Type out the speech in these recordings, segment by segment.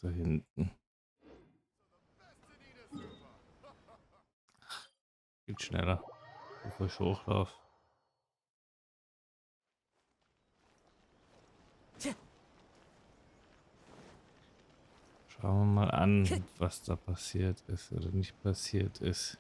da hinten. Geht schneller, bevor ich hochlaufe. Schauen wir mal an, was da passiert ist oder nicht passiert ist.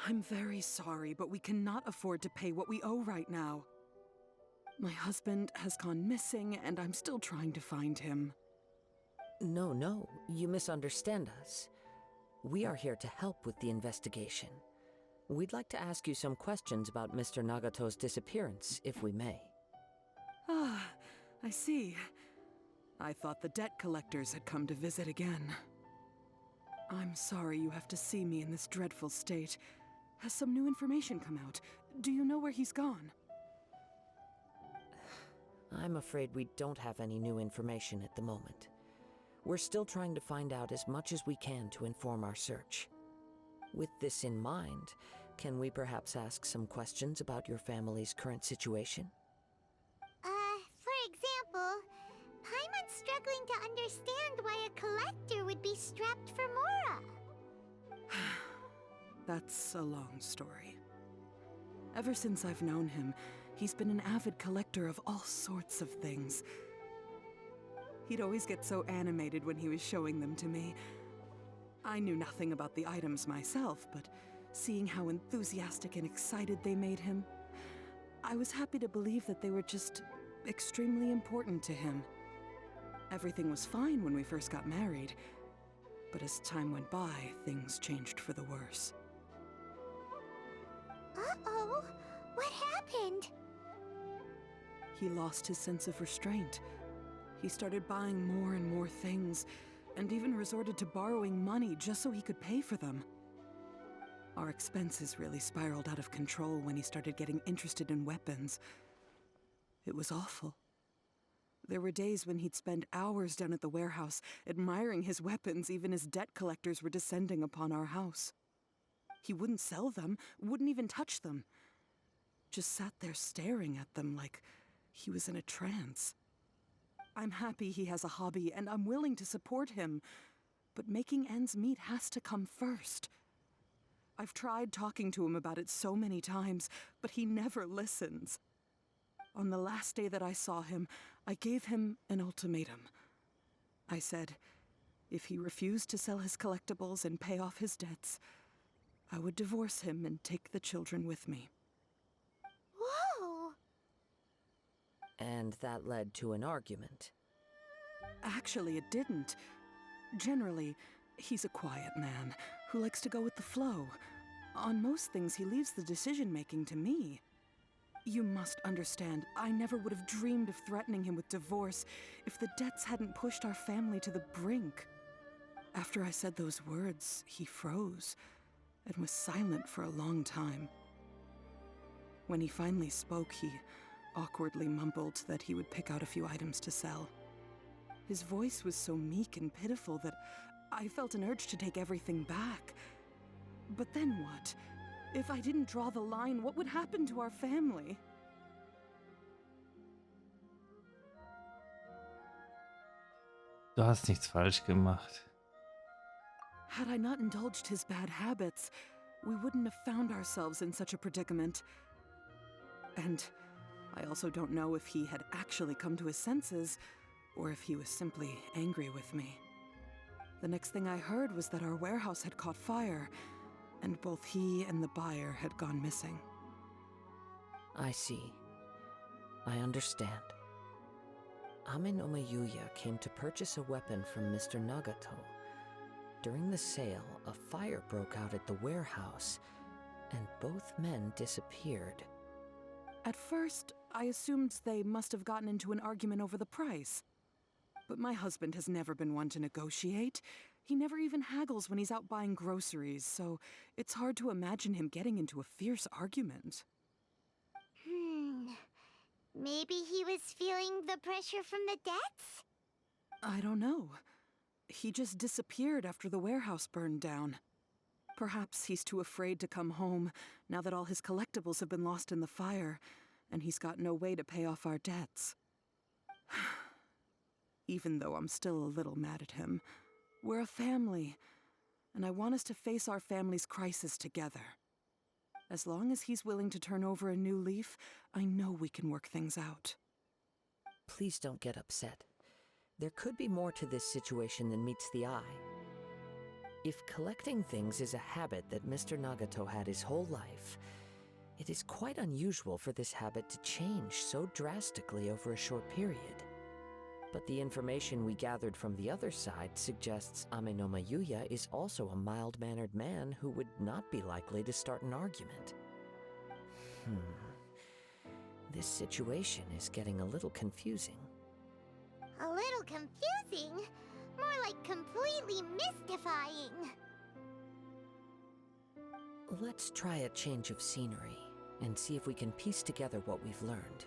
I'm very sorry, but we cannot afford to pay what we owe right now. My husband has gone missing, and I'm still trying to find him. No, you misunderstand us. We are here to help with the investigation. We'd like to ask you some questions about Mr. Nagato's disappearance, if we may. Ah, I see. I thought the debt collectors had come to visit again. I'm sorry you have to see me in this dreadful state. Has some new information come out? Do you know where he's gone? I'm afraid we don't have any new information at the moment. We're still trying to find out as much as we can to inform our search. With this in mind, can we perhaps ask some questions about your family's current situation? For example, Paimon's struggling to understand why a collector would be strapped for Mora. That's a long story. Ever since I've known him, he's been an avid collector of all sorts of things. He'd always get so animated when he was showing them to me. I knew nothing about the items myself, but seeing how enthusiastic and excited they made him, I was happy to believe that they were just extremely important to him. Everything was fine when we first got married, but as time went by, things changed for the worse. Uh-oh, what happened? He lost his sense of restraint. He started buying more and more things, and even resorted to borrowing money just so he could pay for them. Our expenses really spiraled out of control when he started getting interested in weapons. It was awful. There were days when he'd spend hours down at the warehouse, admiring his weapons even as debt collectors were descending upon our house. He wouldn't sell them, wouldn't even touch them. Just sat there staring at them like he was in a trance. I'm happy he has a hobby, and I'm willing to support him. But making ends meet has to come first. I've tried talking to him about it so many times, but he never listens. On the last day that I saw him, I gave him an ultimatum. I said, if he refused to sell his collectibles and pay off his debts, I would divorce him and take the children with me. Whoa! And that led to an argument. Actually, it didn't. Generally, he's a quiet man who likes to go with the flow. On most things, he leaves the decision-making to me. You must understand, I never would have dreamed of threatening him with divorce if the debts hadn't pushed our family to the brink. After I said those words, he froze and was silent for a long time. When he finally spoke, he awkwardly mumbled that he would pick out a few items to sell. His voice was so meek and pitiful that I felt an urge to take everything back. But then what? If I didn't draw the line, what would happen to our family? Du hast nichts falsch gemacht. Had I not indulged his bad habits, we wouldn't have found ourselves in such a predicament. And I also don't know if he had actually come to his senses, or if he was simply angry with me. The next thing I heard was that our warehouse had caught fire, and both he and the buyer had gone missing. I see. I understand. Ame no Mayuya came to purchase a weapon from Mr. Nagato. During the sale, a fire broke out at the warehouse, and both men disappeared. At first, I assumed they must have gotten into an argument over the price. But my husband has never been one to negotiate. He never even haggles when he's out buying groceries, so it's hard to imagine him getting into a fierce argument. Maybe he was feeling the pressure from the debts? I don't know. he just disappeared after the warehouse burned down. Perhaps he's too afraid to come home now that all his collectibles have been lost in the fire, and he's got no way to pay off our debts. Even though I'm still a little mad at him, we're a family, and I want us to face our family's crisis together. As long as he's willing to turn over a new leaf, I know we can work things out. Please don't get upset. There could be more to this situation than meets the eye. If collecting things is a habit that Mr. Nagato had his whole life, it is quite unusual for this habit to change so drastically over a short period. But the information we gathered from the other side suggests Ame no Mayuya is also a mild-mannered man who would not be likely to start an argument. This situation is getting a little confusing. A little confusing? More like completely mystifying. Let's try a change of scenery and see if we can piece together what we've learned.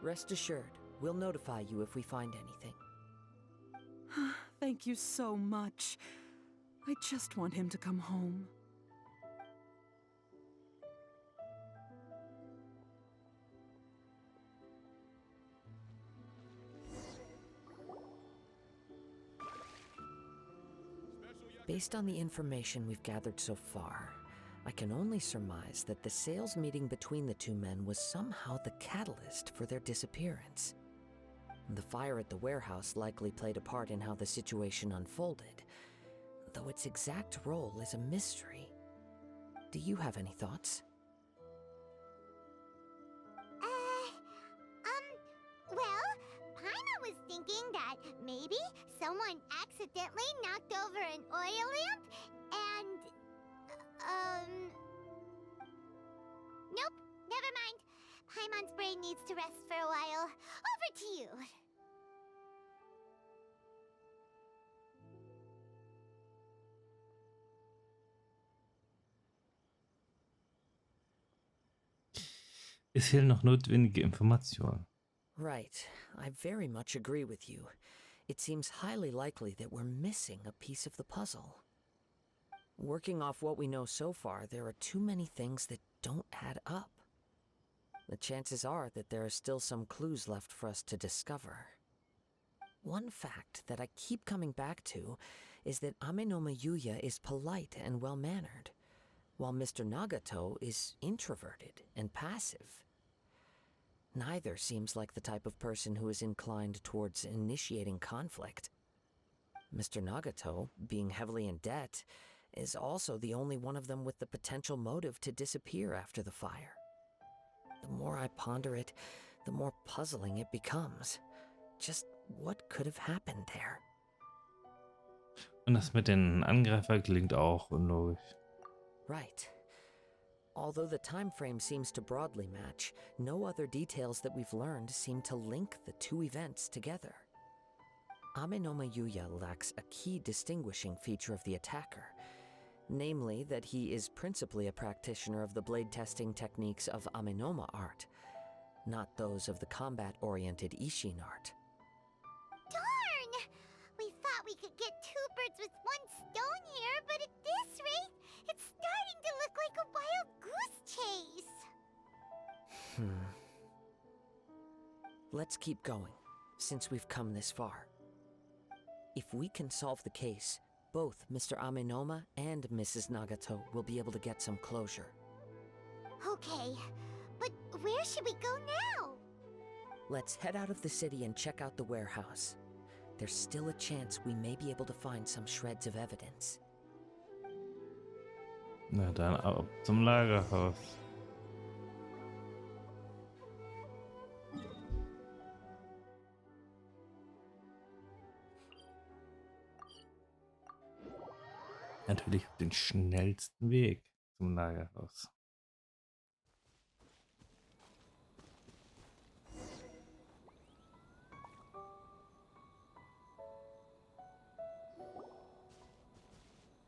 Rest assured, we'll notify you if we find anything. Thank you so much. I just want him to come home. Based on the information we've gathered so far, I can only surmise that the sales meeting between the two men was somehow the catalyst for their disappearance. The fire at the warehouse likely played a part in how the situation unfolded, though its exact role is a mystery. Do you have any thoughts? Well, Paimon was thinking that maybe someone accidentally knocked over an oil lamp and... Nope, never mind. Paimon's brain needs to rest for a while. Over to you. Es fehlen noch notwendige Informationen. Right. I very much agree with you. It seems highly likely that we're missing a piece of the puzzle. Working off what we know so far, there are too many things that don't add up. The chances are that there are still some clues left for us to discover. One fact that I keep coming back to is that Ame no Mayuya is polite and well-mannered, while Mr. Nagato is introverted and passive. Neither seems like the type of person who is inclined towards initiating conflict. Mr. Nagato, being heavily in debt, is also the only one of them with the potential motive to disappear after the fire. The more I ponder it, the more puzzling it becomes. Just what could have happened there? Und das mit den Angreifer klingt auch unlogisch. Right. Although the time frame seems to broadly match, no other details that we've learned seem to link the two events together. Ame no Mayuya lacks a key distinguishing feature of the attacker, namely that he is principally a practitioner of the blade testing techniques of Amenoma art, not those of the combat-oriented Ishin art. Darn! We thought we could get two birds with one stone here, but at this rate, it's starting to look like a wild goose chase. Let's keep going, since we've come this far. If we can solve the case, both Mr. Amenoma and Mrs. Nagato will be able to get some closure. Okay, but where should we go now? Let's head out of the city and check out the warehouse. There's still a chance we may be able to find some shreds of evidence. Na dann ab zum Lagerhaus. Natürlich auf den schnellsten Weg zum Lagerhaus.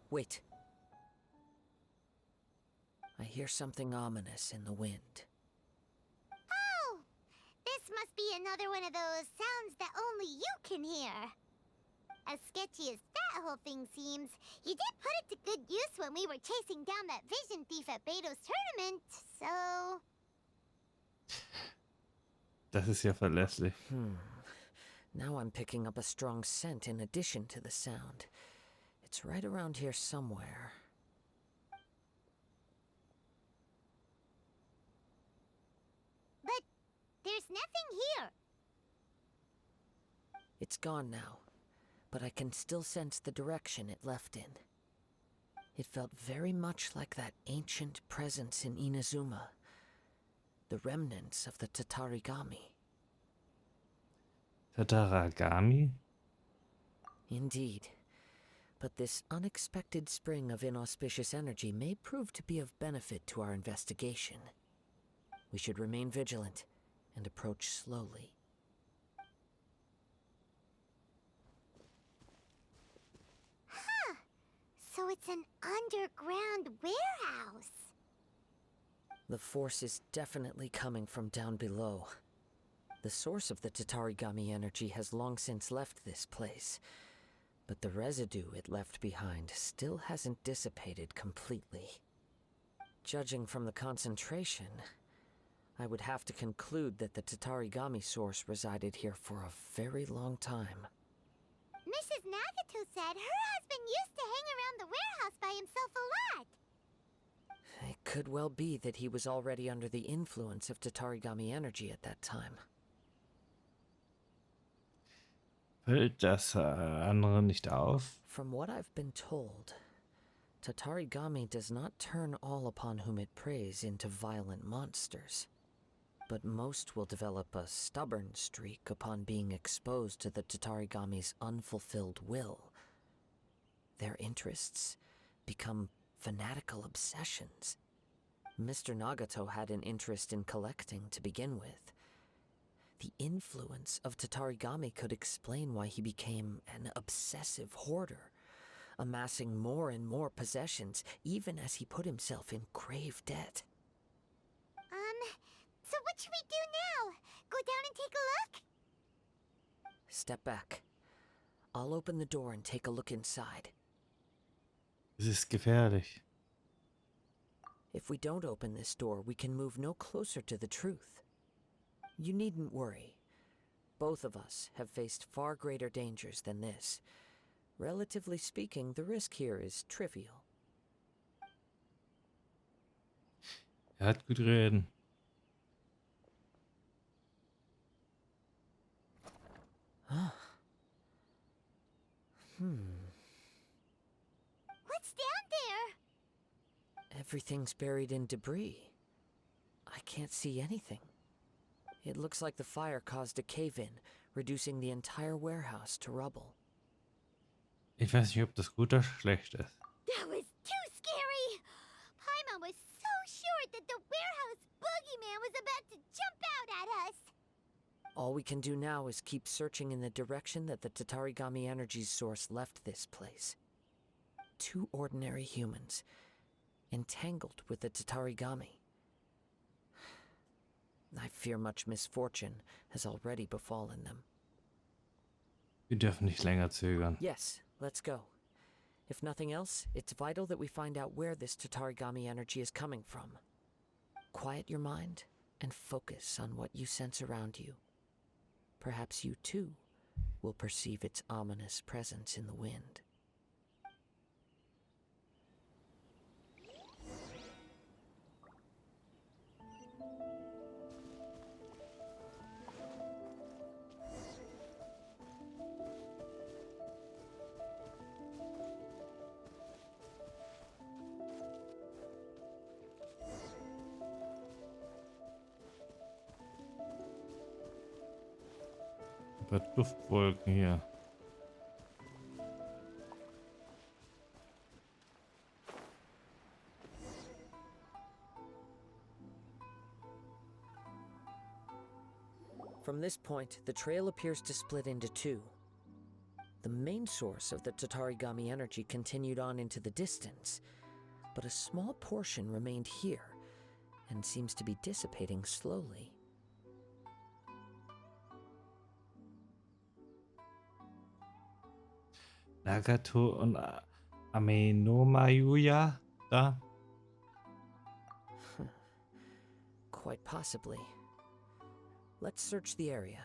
Wait. I hear something ominous in the wind. Oh! This must be another one of those sounds that only you can hear. As sketchy as that whole thing seems, you did put it to good use when we were chasing down that vision thief at Beto's tournament, so... Das ist ja verlässlich. Now I'm picking up a strong scent in addition to the sound. It's right around here somewhere. But there's nothing here. It's gone now, but I can still sense the direction it left in. It felt very much like that ancient presence in Inazuma, the remnants of the Tatarigami. Tatarigami? Indeed. But this unexpected spring of inauspicious energy may prove to be of benefit to our investigation. We should remain vigilant and approach slowly. Huh. So it's an underground warehouse. The force is definitely coming from down below. The source of the Tatarigami energy has long since left this place, but the residue it left behind still hasn't dissipated completely. Judging from the concentration, I would have to conclude that the Tatarigami source resided here for a very long time. Mrs. Nagato said her husband used to hang around the warehouse by himself a lot. It could well be that he was already under the influence of Tatarigami energy at that time. Fällt das andere nicht auf? From what I've been told, Tatarigami does not turn all upon whom it preys into violent monsters, but most will develop a stubborn streak upon being exposed to the Tatarigami's unfulfilled will. Their interests become fanatical obsessions. Mr. Nagato had an interest in collecting to begin with. The influence of Tatarigami could explain why he became an obsessive hoarder, amassing more and more possessions even as he put himself in grave debt. So what should we do now? Go down and take a look? Step back. I'll open the door and take a look inside. Es ist gefährlich. If we don't open this door, we can move no closer to the truth. You needn't worry. Both of us have faced far greater dangers than this. Relatively speaking, the risk here is trivial. Hat gut reden. What's down there? Everything's buried in debris. I can't see anything. It looks like the fire caused a cave-in, reducing the entire warehouse to rubble. Ich weiß nicht, ob das gut oder schlecht ist. That was too scary! Paimon was so sure that the warehouse boogeyman was about to jump out at us! All we can do now is keep searching in the direction that the Tatarigami energy's source left this place. Two ordinary humans, entangled with the Tatarigami. I fear much misfortune has already befallen them. Wir dürfen nicht länger zögern. Yes, let's go. If nothing else, it's vital that we find out where this Tatarigami energy is coming from. Quiet your mind and focus on what you sense around you. Perhaps you too will perceive its ominous presence in the wind. Ein paar Duftwolken hier. From this point, the trail appears to split into two. The main source of the Tatarigami energy continued on into the distance, but a small portion remained here and seems to be dissipating slowly. Nagato und Amenomayuya da? Quite possibly. Let's search the area.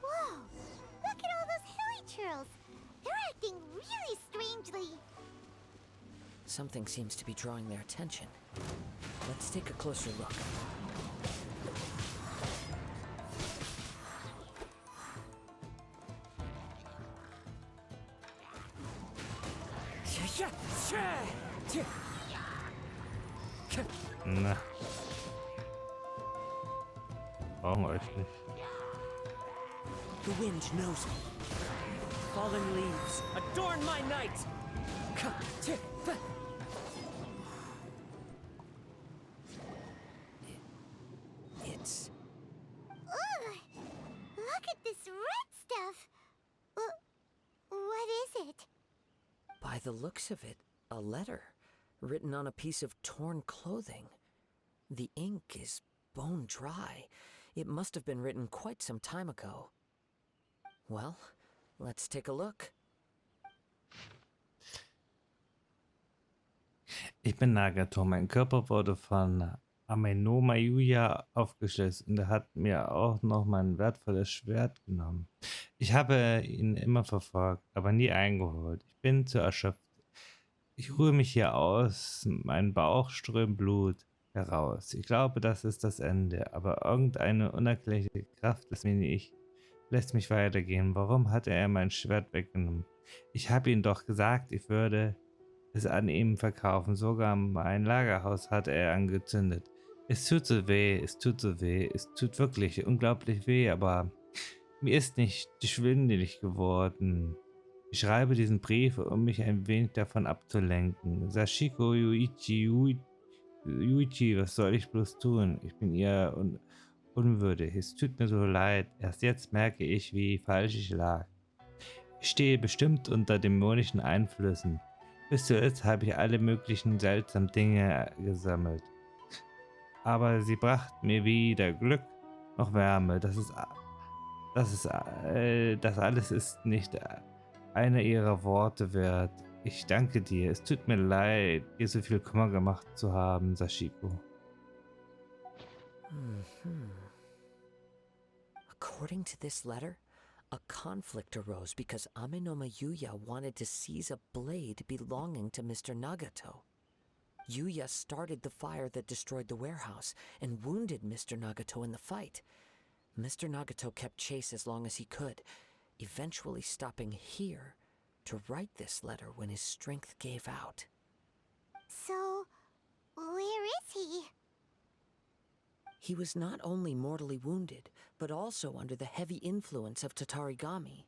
Whoa! Look at all those hilly churls! They're acting really strangely. Something seems to be drawing their attention. Let's take a closer look. Na. Brauchen wir euch nicht. The wind knows me. Fallen leaves adorn my night. It's Ugh! Look at this red stuff! What is it? by the looks of it, a letter written on a piece of torn clothing. The ink is bone dry. It must have been written quite some time ago. Well, let's take a look. Ich bin Nagato. Mein Körper wurde von Amenomayuya aufgeschlitzt und er hat mir auch noch mein wertvolles Schwert genommen. Ich habe ihn immer verfolgt, aber nie eingeholt. Ich bin zu erschöpft. Ich ruhe mich hier aus, mein Bauch strömt Blut heraus. Ich glaube, das ist das Ende, aber irgendeine unerklärliche Kraft lässt mich weitergehen. Warum hat er mein Schwert weggenommen? Ich habe ihm doch gesagt, ich würde es an ihm verkaufen. Sogar mein Lagerhaus hat er angezündet. Es tut so weh, es tut so weh, es tut wirklich unglaublich weh, aber mir ist nicht schwindelig geworden. Ich schreibe diesen Brief, um mich ein wenig davon abzulenken. Sashiko Yuichi, was soll ich bloß tun? Ich bin ihr unwürdig. Es tut mir so leid. Erst jetzt merke ich, wie falsch ich lag. Ich stehe bestimmt unter dämonischen Einflüssen. Bis zuletzt habe ich alle möglichen seltsamen Dinge gesammelt. Aber sie brachten mir weder Glück noch Wärme. Das alles ist nicht einer ihrer Worte wert. Ich danke dir. Es tut mir leid, dir so viel Kummer gemacht zu haben, Sashiko. According to this letter, a conflict arose because Ame Yuya wanted to seize a blade belonging to Mr. Nagato. Yuya started the fire that destroyed the warehouse and wounded Mr. Nagato in the fight. Mr. Nagato kept chase as long as he could, eventually stopping here to write this letter when his strength gave out. So, where is he? He was not only mortally wounded, but also under the heavy influence of Tatarigami.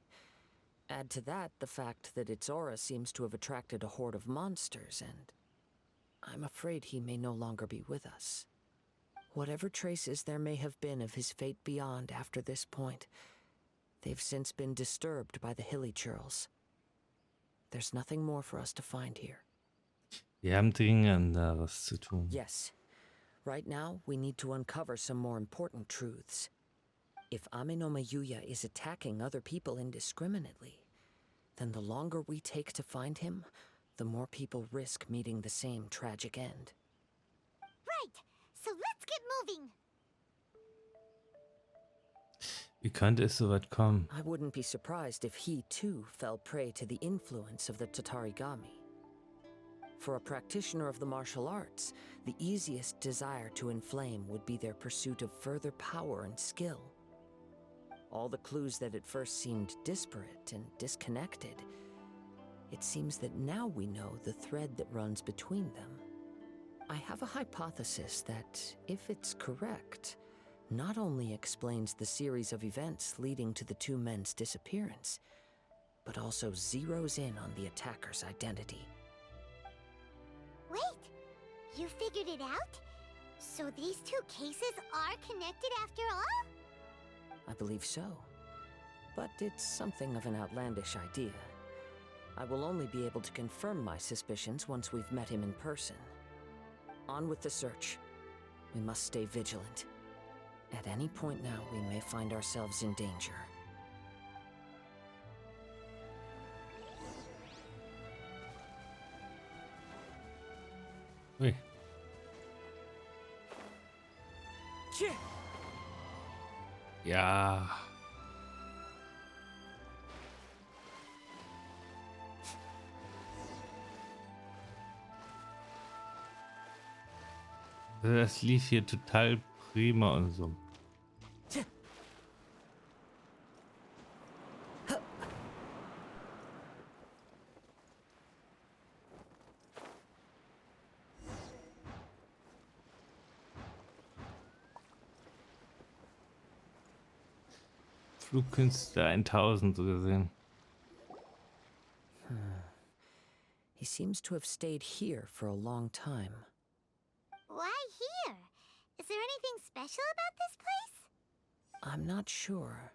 Add to that the fact that its aura seems to have attracted a horde of monsters, and I'm afraid he may no longer be with us. Whatever traces there may have been of his fate beyond after this point, they've since been disturbed by the hilly churls. There's nothing more for us to find here. Wir haben Dringenderes zu tun. Yes. Right now, we need to uncover some more important truths. If Ame Yuya is attacking other people indiscriminately, then the longer we take to find him, the more people risk meeting the same tragic end. Right, so let's get moving. Wie könnte es so weit kommen? I wouldn't be surprised if he too fell prey to the influence of the Tatarigami. For a practitioner of the martial arts, the easiest desire to inflame would be their pursuit of further power and skill. All the clues that at first seemed disparate and disconnected, it seems that now we know the thread that runs between them. I have a hypothesis that, if it's correct, not only explains the series of events leading to the two men's disappearance, but also zeroes in on the attacker's identity. Wait, you figured it out? So these two cases are connected after all? I believe so. But it's something of an outlandish idea. I will only be able to confirm my suspicions once we've met him in person. On with the search. We must stay vigilant. At any point now, we may find ourselves in danger. Ui. Ja. Das lief hier total prima und so. Flugkünstler 1000 so gesehen. He seems to have stayed here for a long time. Why here? Is there anything special about this place? I'm not sure,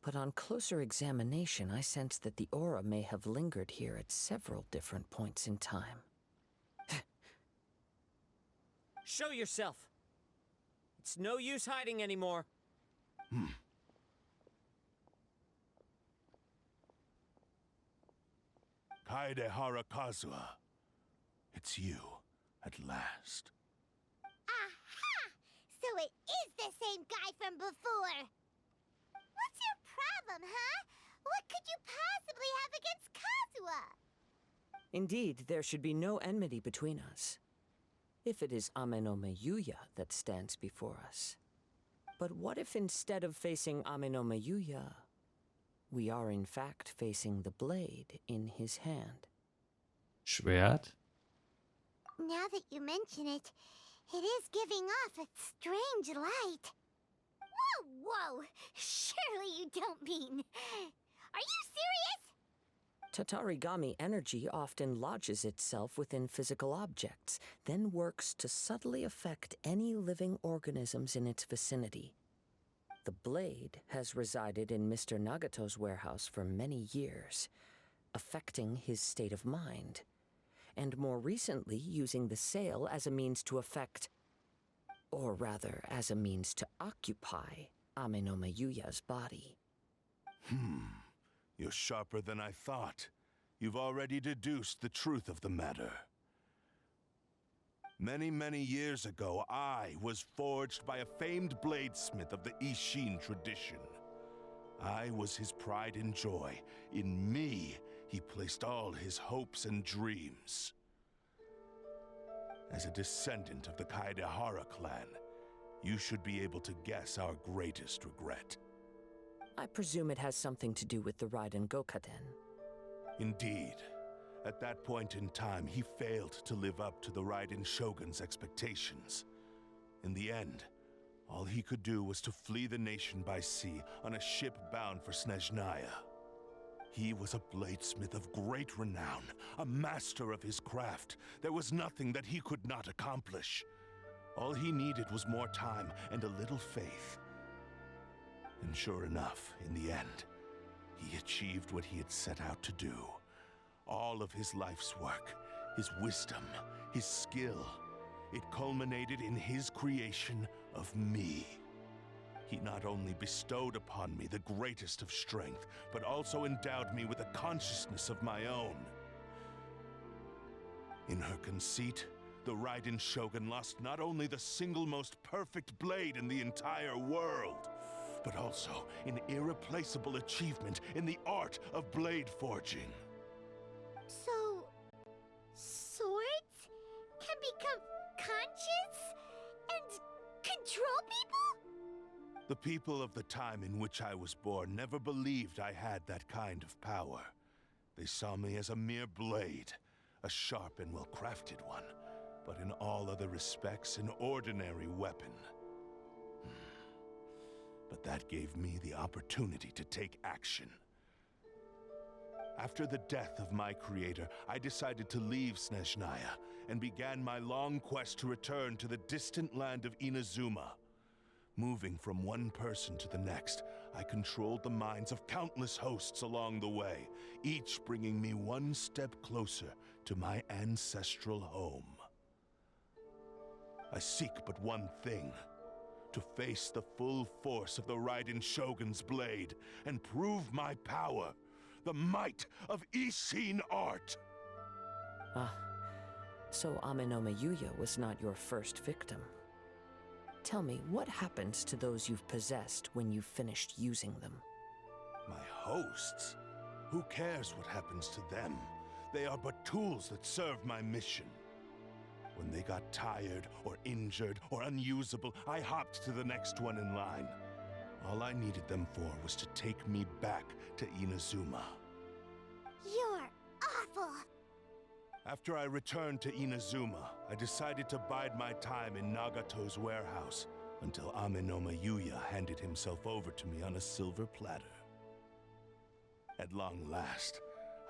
but on closer examination, I sense that the aura may have lingered here at several different points in time. Show yourself! It's no use hiding anymore. Kaede Harakazua. It's you, at last. Aha! So it is the same guy from before! What's your problem, huh? What could you possibly have against Kazuha? Indeed, there should be no enmity between us, if it is Amenome Yuya that stands before us. But what if instead of facing Amenome Yuya, we are in fact facing the blade in his hand? Schwert? Now that you mention it, it is giving off a strange light. Whoa, whoa! Surely you don't mean... Are you serious? Tatarigami energy often lodges itself within physical objects, then works to subtly affect any living organisms in its vicinity. The blade has resided in Mr. Nagato's warehouse for many years, affecting his state of mind, and more recently using the sale as a means to affect, or rather as a means to occupy, Amenome Yuya's body. You're sharper than I thought. You've already deduced the truth of the matter. Many, many years ago, I was forged by a famed bladesmith of the Ishin tradition. I was his pride and joy. In me, he placed all his hopes and dreams. As a descendant of the Kaedehara clan, you should be able to guess our greatest regret. I presume it has something to do with the Raiden Gokaden. Indeed. At that point in time, he failed to live up to the Raiden Shogun's expectations. In the end, all he could do was to flee the nation by sea on a ship bound for Snezhnaya. He was a bladesmith of great renown, a master of his craft. There was nothing that he could not accomplish. All he needed was more time and a little faith. And sure enough, in the end, he achieved what he had set out to do. All of his life's work, his wisdom, his skill, it culminated in his creation of me. He not only bestowed upon me the greatest of strength, but also endowed me with a consciousness of my own. In her conceit, the Raiden Shogun lost not only the single most perfect blade in the entire world, but also an irreplaceable achievement in the art of blade forging. So... swords can become conscious and control people? The people of the time in which I was born never believed I had that kind of power. They saw me as a mere blade, a sharp and well-crafted one, but in all other respects an ordinary weapon. But that gave me the opportunity to take action. After the death of my creator, I decided to leave Snezhnaya and began my long quest to return to the distant land of Inazuma. Moving from one person to the next, I controlled the minds of countless hosts along the way, each bringing me one step closer to my ancestral home. I seek but one thing: to face the full force of the Raiden Shogun's blade and prove my power, the might of Ishin art. Ah, so Ame Yuya was not your first victim. Tell me, what happens to those you've possessed when you've finished using them? My hosts? Who cares what happens to them? They are but tools that serve my mission. When they got tired, or injured, or unusable, I hopped to the next one in line. All I needed them for was to take me back to Inazuma. You're awful. After I returned to Inazuma, I decided to bide my time in Nagato's warehouse until Ame Yuya handed himself over to me on a silver platter. At long last,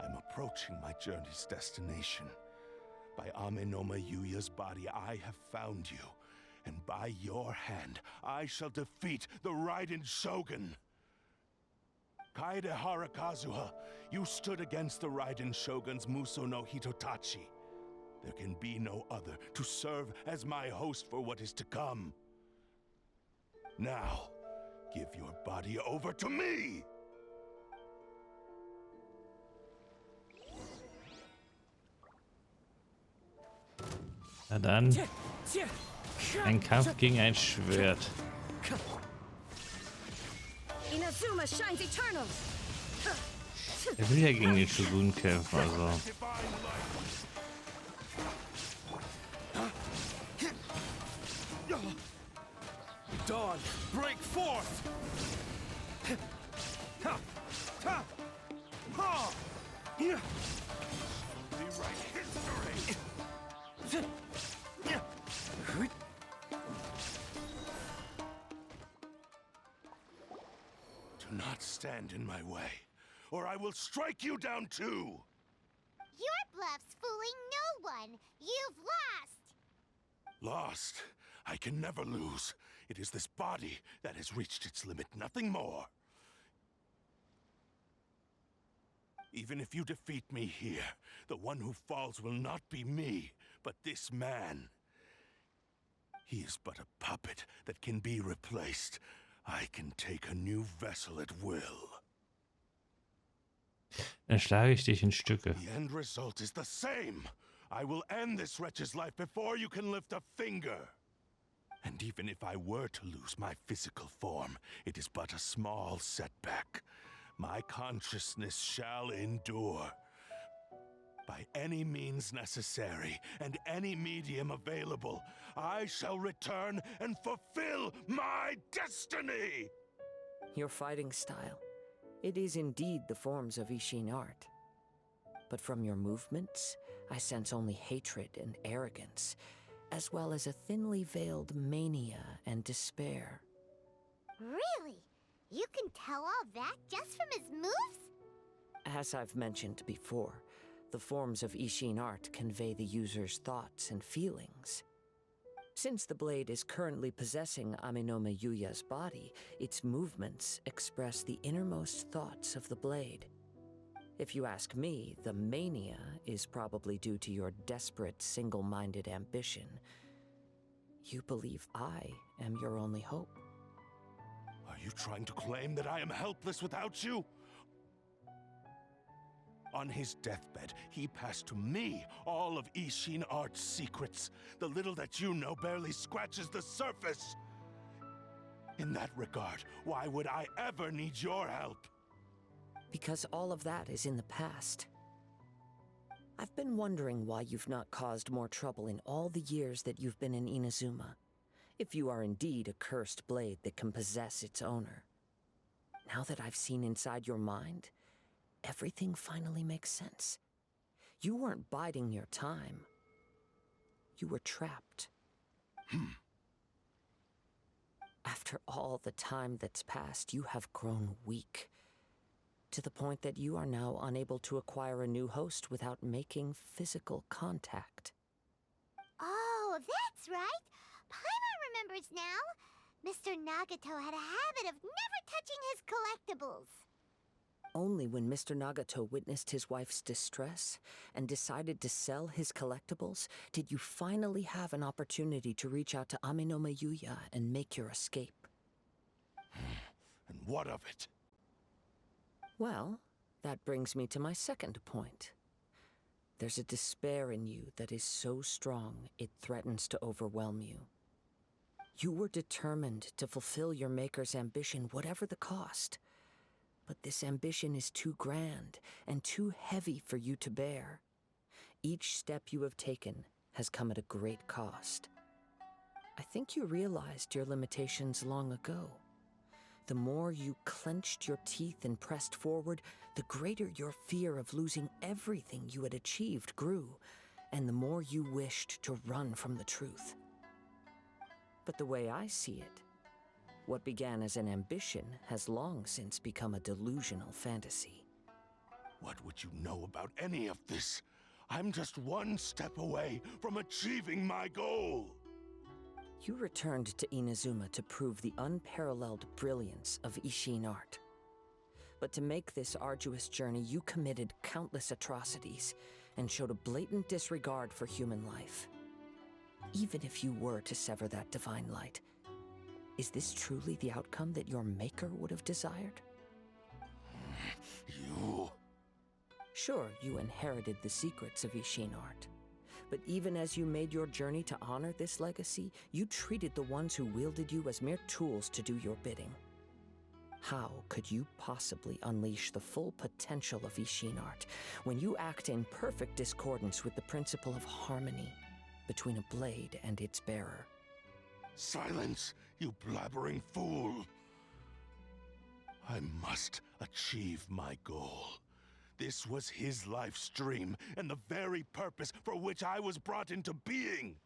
I'm approaching my journey's destination. By Ame Yuya's body, I have found you, and by your hand, I shall defeat the Raiden Shogun. Kaede Harakazuha, you stood against the Raiden Shogun's Muso no Hitotachi. There can be no other to serve as my host for what is to come. Now, give your body over to me! Na dann, ein Kampf gegen ein Schwert. Inazuma shines eternal. Er will ja gegen den Shogun kämpfen, also. Dawn, break forth! Rewrite history! Do not stand in my way, or I will strike you down too! Your bluff's fooling no one. You've lost. Lost? I can never lose. It is this body that has reached its limit, nothing more. Even if you defeat me here, the one who falls will not be me, but this man. He is but a puppet that can be replaced. I can take a new vessel at will. Dann schlage ich dich in Stücke. The end result is the same. I will end this wretch's life before you can lift a finger. And even if I were to lose my physical form, it is but a small setback. My consciousness shall endure. By any means necessary, and any medium available, I shall return and fulfill my destiny! Your fighting style. It is indeed the forms of Ishin art. But from your movements, I sense only hatred and arrogance, as well as a thinly veiled mania and despair. Really? You can tell all that just from his moves? As I've mentioned before, the forms of Ishin art convey the user's thoughts and feelings. Since the blade is currently possessing Ame Yuya's body, its movements express the innermost thoughts of the blade. If you ask me, the mania is probably due to your desperate, single-minded ambition. You believe I am your only hope. Are you trying to claim that I am helpless without you? On his deathbed, he passed to me all of Ishin art's secrets. The little that you know barely scratches the surface. In that regard, why would I ever need your help? Because all of that is in the past. I've been wondering why you've not caused more trouble in all the years that you've been in Inazuma. If you are indeed a cursed blade that can possess its owner. Now that I've seen inside your mind, everything finally makes sense. You weren't biding your time. You were trapped. After all the time that's passed, you have grown weak. To the point that you are now unable to acquire a new host without making physical contact. Oh, that's right. Paimon remembers now. Mr. Nagato had a habit of never touching his collectibles. Only when Mr. Nagato witnessed his wife's distress and decided to sell his collectibles did you finally have an opportunity to reach out to Ame Yuya and make your escape. And what of it? Well, that brings me to my second point. There's a despair in you that is so strong it threatens to overwhelm you. You were determined to fulfill your maker's ambition, whatever the cost. But this ambition is too grand and too heavy for you to bear. Each step you have taken has come at a great cost. I think you realized your limitations long ago. The more you clenched your teeth and pressed forward, the greater your fear of losing everything you had achieved grew, and the more you wished to run from the truth. But the way I see it, what began as an ambition has long since become a delusional fantasy. What would you know about any of this? I'm just one step away from achieving my goal. You returned to Inazuma to prove the unparalleled brilliance of Ishin art. But to make this arduous journey, you committed countless atrocities and showed a blatant disregard for human life. Even if you were to sever that divine light, is this truly the outcome that your maker would have desired? You... Sure, you inherited the secrets of Ishin art. But even as you made your journey to honor this legacy, you treated the ones who wielded you as mere tools to do your bidding. How could you possibly unleash the full potential of Ishin art when you act in perfect discordance with the principle of harmony between a blade and its bearer? Silence, you blabbering fool! I must achieve my goal. This was his life's dream, and the very purpose for which I was brought into being.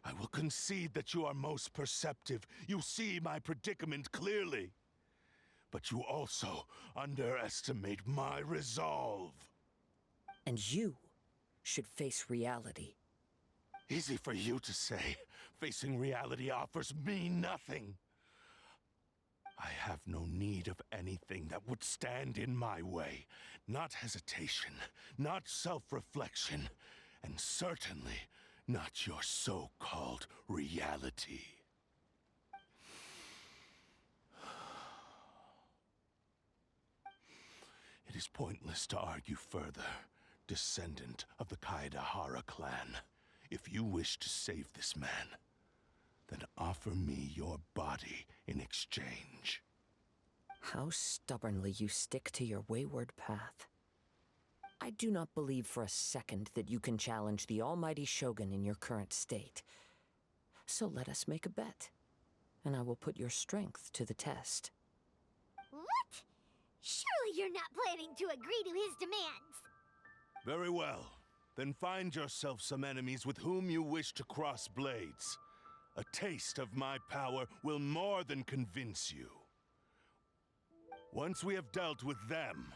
I will concede that you are most perceptive. You see my predicament clearly. But you also underestimate my resolve. And you should face reality. Easy for you to say. Facing reality offers me nothing. I have no need of anything that would stand in my way. Not hesitation, not self-reflection, and certainly not your so-called reality. It is pointless to argue further, descendant of the Kaedahara clan. If you wish to save this man, then offer me your body in exchange. How stubbornly you stick to your wayward path. I do not believe for a second that you can challenge the almighty Shogun in your current state. So let us make a bet, and I will put your strength to the test. What? Surely you're not planning to agree to his demands. Very well. Then find yourself some enemies with whom you wish to cross blades. A taste of my power will more than convince you. Once we have dealt with them,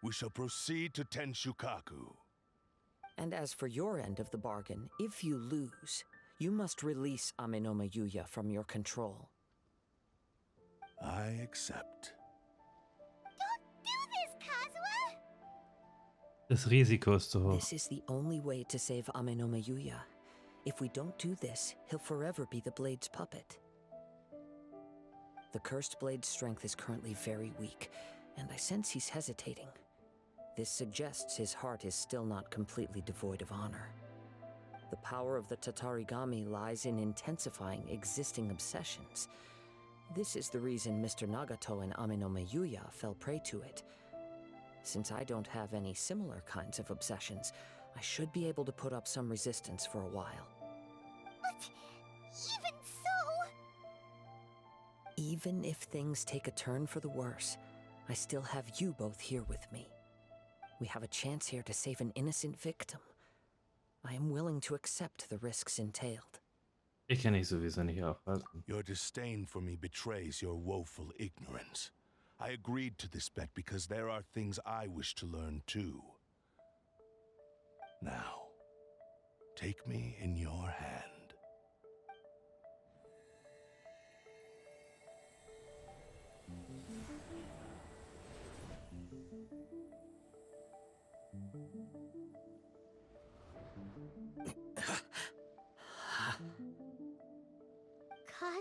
we shall proceed to Tenshukaku. And as for your end of the bargain, if you lose, you must release Ame Yuya from your control. I accept. Don't do this, Kazuha! Das Risiko ist zu hoch. This is the only way to save Ame Yuya. If we don't do this, he'll forever be the Blade's puppet. The cursed Blade's strength is currently very weak, and I sense he's hesitating. This suggests his heart is still not completely devoid of honor. The power of the Tatarigami lies in intensifying existing obsessions. This is the reason Mr. Nagato and Ame Yuya fell prey to it. Since I don't have any similar kinds of obsessions, I should be able to put up some resistance for a while. But even so... Even if things take a turn for the worse, I still have you both here with me. We have a chance here to save an innocent victim. I am willing to accept the risks entailed. Ich kann dich sowieso nicht aufhalten. Your disdain for me betrays your woeful ignorance. I agreed to this bet because there are things I wish to learn too. Now, take me in your hand.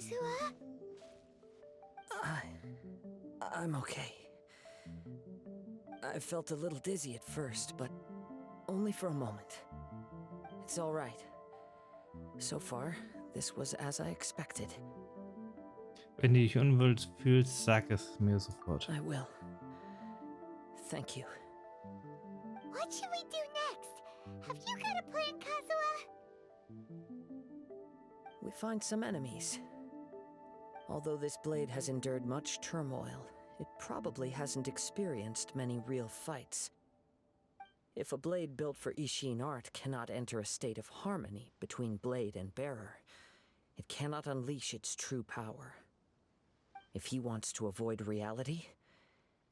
Kazuha? I'm okay. I felt a little dizzy at first, but only for a moment. It's all right. So far, this was as I expected. Wenn du dich unwohl fühlst, sag es mir sofort. I will. Thank you. What should we do next? Have you got a plan, Kazuha? We find some enemies. Although this blade has endured much turmoil, it probably hasn't experienced many real fights. If a blade built for Ishin art cannot enter a state of harmony between blade and bearer, it cannot unleash its true power. If he wants to avoid reality,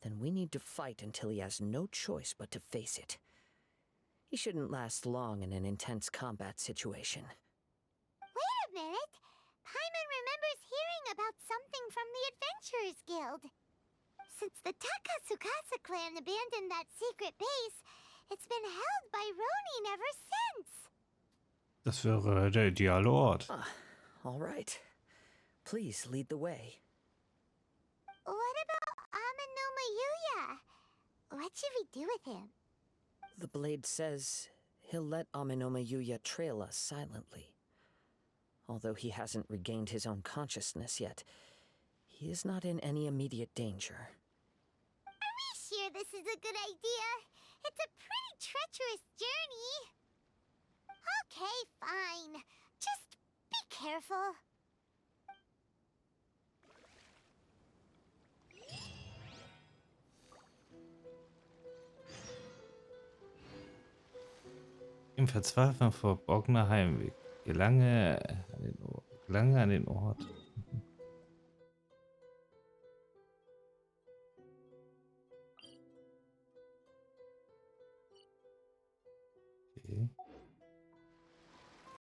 then we need to fight until he has no choice but to face it. He shouldn't last long in an intense combat situation. Wait a minute! Paimon remembers hearing about something from the Adventurers Guild. Since the Takasukasa clan abandoned that secret base, it's been held by Ronin ever since. Das wäre der ideale Ort. All right. Please lead the way. What about Amenomayuya? What should we do with him? The blade says he'll let Amenomayuya trail us silently. Although he hasn't regained his own consciousness yet, he is not in any immediate danger. Are we sure this is a good idea? It's a pretty treacherous journey. Okay, fine. Just be careful. Im verzweifelten verborgener Heimweg. Gelange an den Ort. Okay.